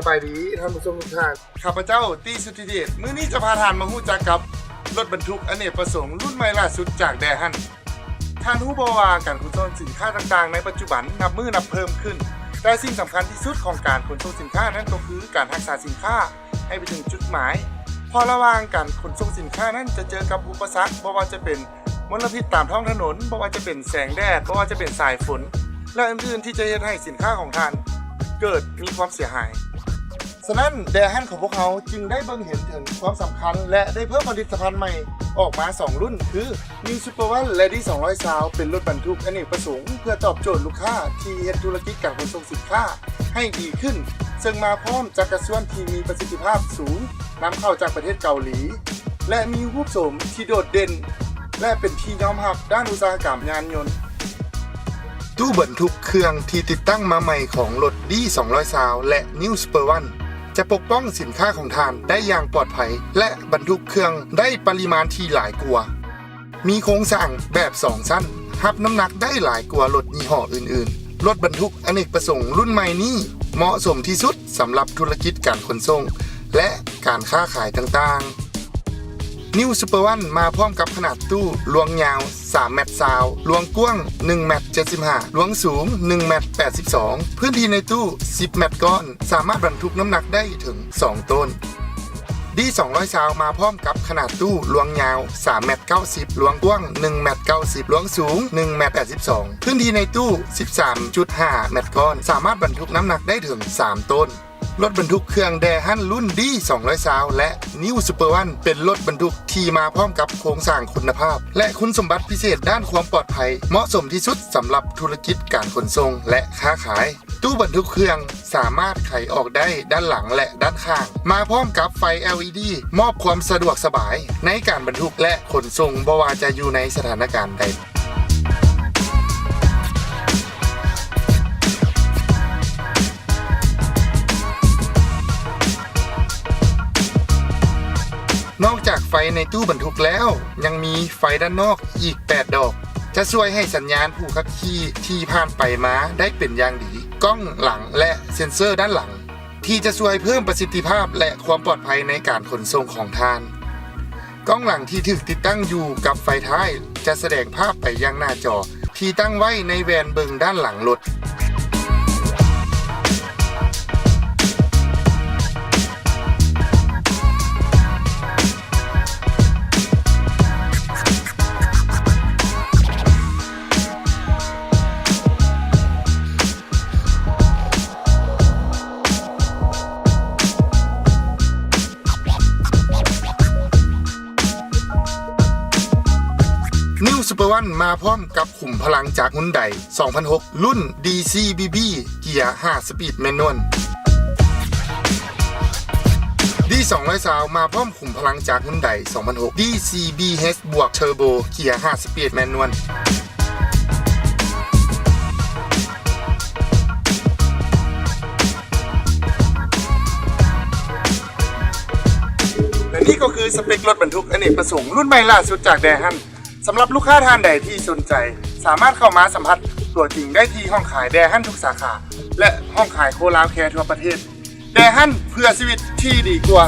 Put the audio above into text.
บายดีท่านผู้ชมทุกท่านข้าพเจ้าตีสุทธิเดชมื้อนี้จะพาท่านมาฮู้จักกับรถบรรทุกอเนกประสงค์รุ่นใหม่ล่าสุดจากแดฮั่นท่านรู้บ่ว่าการขนส่งสินค้าต่างๆในปัจจุบันนับเพิ่มขึ้นแต่สิ่งสำคัญที่สุดของการขนส่งสินค้านั้นก็คือการรักษาสินค้าให้ไปถึงจุดหมายพอระหว่างการขนส่งสินค้านั้นจะเจอกับอุปสรรคบ่ว่าจะเป็นมลพิษตามท้องถนนบ่ว่าจะเป็นแสงแดดบ่ว่าจะเป็นสายฝนและอื่นๆที่จะเฮ็ดให้สินค้าของท่านเกิดมีความเสียหายฉะนั้นแดฮั่นของพวกเขาจึงได้เบิ่งเห็นถึงความสำคัญและได้เพิ่มผลิตภัณฑ์ใหม่ออกมา2รุ่นคือ New Super One Lady 200 Sound เป็นรถบรรทุกอเนกประสงค์เพื่อตอบโจทย์ลูกค้าที่เฮ็ดธุรกิจการขนส่งสินค้าให้ดีขึ้นซึ่งมาพร้อมจักรส่วนที่มีประสิทธิภาพสูงนำเข้าจากประเทศเกาหลีและมีรูปโฉมที่โดดเด่นและเป็นที่ยอมรับด้านอุตสาหกรรมยานยนต์ตู้บรรทุกเครื่องที่ติดตั้งมาใหม่ของรถ D 200 Sound และ New Super One จะปกป้องสินค้าของท่านได้อย่างปลอดภัยและบรรทุกเครื่องได้ปริมาณที่หลายกว่ามีโครงสร้างแบบ2ชั้นรับน้ำหนักได้หลายกว่ารถยี่ห้ออื่นๆรถบรรทุกอเนกประสงค์รุ่นใหม่นี้เหมาะสมที่สุดสำหรับธุรกิจการขนส่งและการค้าขายต่างๆNew Super One มาพร้อมกับขนาดตู้ลวงยาว3 เมตรซาวลวงกว้าง1 เมตร 75ลวงสูง1 เมตร 82พื้นที่ในตู้10 เมตรก้อนสามารถบรรทุกน้ำหนักได้ถึง2ต้นD 200 ซาวมาพร้อมกับขนาดตู้ลวงยาว3 เมตร 90ลวงกว้าง1 เมตร 90ลวงสูง1 เมตร 82พื้นที่ในตู้ 13.5 เมตรก้อนสามารถบรรทุกน้ำหนักได้ถึง3ต้นรถบรรทุกเครื่องแดฮั่นรุ่น D 200 Sound และ New Super One เป็นรถบรรทุกที่มาพร้อมกับโครงสร้างคุณภาพและคุณสมบัติพิเศษด้านความปลอดภัยเหมาะสมที่สุดสำหรับธุรกิจการขนส่งและค้าขายตู้บรรทุกเครื่องสามารถไขออกได้ด้านหลังและด้านข้างมาพร้อมกับไฟ LED มอบความสะดวกสบายในการบรรทุกและขนส่งบ่ว่าจะอยู่ในสถานการณ์ใดนอกจากไฟในตู้บรรทุกแล้วยังมีไฟด้านนอกอีก8ดอกจะช่วยให้สัญญาณผู้ขับขี่ที่ผ่านไปมาได้เป็นอย่างดีกล้องหลังและเซ็นเซอร์ด้านหลังที่จะช่วยเพิ่มประสิทธิภาพและความปลอดภัยในการขนส่งของท่านกล้องหลังที่ถูกติดตั้งอยู่กับไฟท้ายจะแสดงภาพไปยังหน้าจอที่ตั้งไว้ในแวนเบิงด้านหลังรถNew Super One มาพร้อมกับขุมพลังจากฮุนได2006 รุ่น DCBB เกียร์5สปีดแมนนวล D 200 Sound มาพร้อมขุมพลังจากฮุนได2006 DCBH บวกเทอร์โบเกียร์5สปีดแมนนวลและนี่ก็คือสเปครถบรรทุกอเนกประสงค์รุ่นใหม่ล่าสุดจากแดฮั่นสำหรับลูกค้าท่านใดที่สนใจสามารถเข้ามาสัมผัสตัวจริงได้ที่ห้องขายแดฮั่นทุกสาขาและห้องขายโคลาวแคร์ทั่วประเทศแดฮั่นเพื่อชีวิตที่ดีกว่า